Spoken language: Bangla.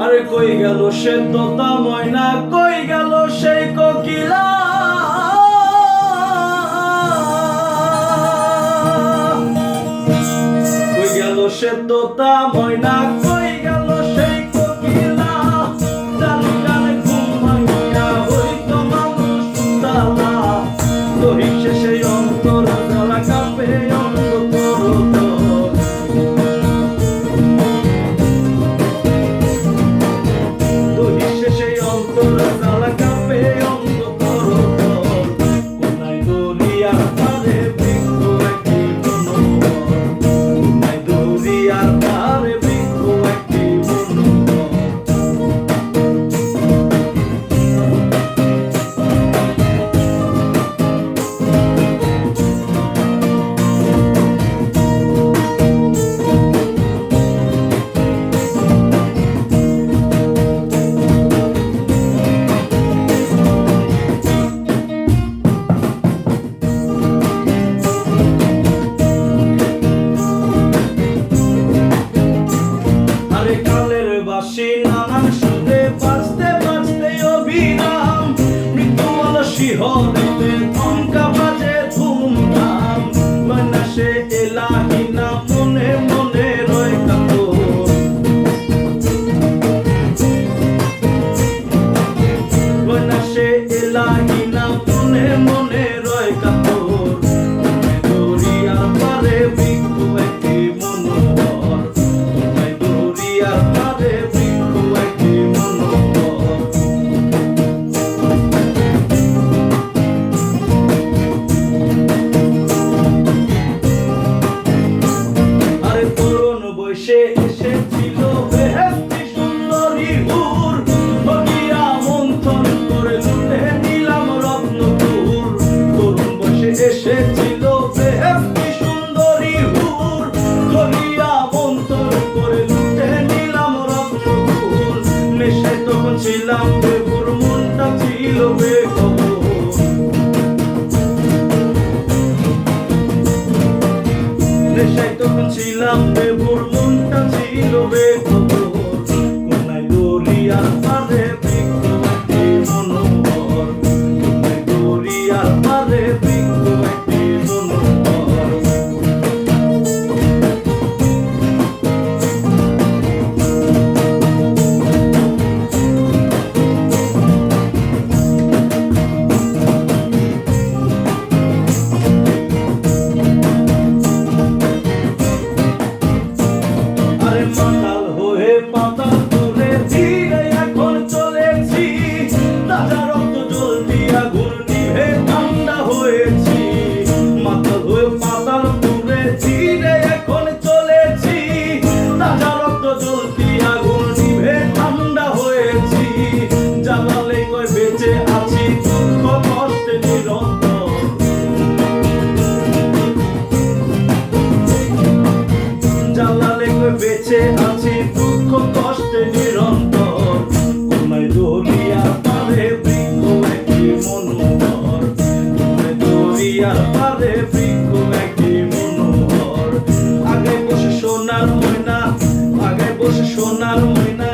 আরে কই গেল সে তোতা ময়না, কই গেল সেই কোকিলা, কই গেল সে তোতা ময়না, কই গেল সেই কোকিলা। জানি জানে ঘুম ভাঙিয়া হইতো মানুষ উতালা, দহিক শেষে অন্তর জ্বালা কাঁপে অঙ্গ তরতর। দহিক শেষে অন্তর জ্বালা কাঁপে অঙ্গ তরতর। কোনায় দরিয়ার ধারে বৃক্ষ একটি বনঘর, কোনায় দরিয়ার ধারে বৃক্ষ একটি বনঘর। নানান সুরে বাজতে বাজতে অবিরাম, মৃত্যু শিহরিতে থমকা বাজে ধুমধাম। ময়না সে এলাহি না মনে মনে রয় কাতর, ময়না সে এলাহি না মনে মনে রয় কাতর। দরিয়ার পারে বৃক্ষ একটি মনোহর, দরিয়ার পারে এসেছিল বেহেশতি সুন্দরী হুর, বলিয়া মন্থন করে লুটে নিলাম রত্নপুর। তরুণ বয়সে এসেছিল বেহেশতি সুন্দরী হুর, বলিয়া মন্থন করে লুটে নিলাম রত্নপুর। নেশায় তখন ছিলাম বেঘোর, মনটা ছিল বেখবর। নেশায় তখন ছিলাম বেঘোর, মনটা ছিল বেখবর। কোনায় দরিয়ার পারে বৃক্ষ একটি মনোহর, কোনায় দরিয়ার পারে বৃক্ষ একটি মনোহর। মাতাল হয়ে পাতাল তুলে ধীরে এখন চলেছি, তাজা রক্ত জ্বলতি আগুন নিভে ঠান্ডা হয়েছি। মাতাল হয়ে পাতাল তুলে ধীরে এখন চলেছি, তাজা রক্ত জ্বলতি আগুন নিভে ঠান্ডা হয়েছি। জ্বালালে কয় বেঁচে আছি দুঃখ কষ্টে নিরন্তর, জ্বালালে কয় বেঁচে আছি দুঃখ কষ্টে নিরন্তর। কোনায় দরিয়ার পারে বৃক্ষ একটি মনোহর, কোনায় দরিয়ার পারে বৃক্ষ একটি মনোহর। আগে বসে সোনার ময়না, আগে বসে সোনার ময়না।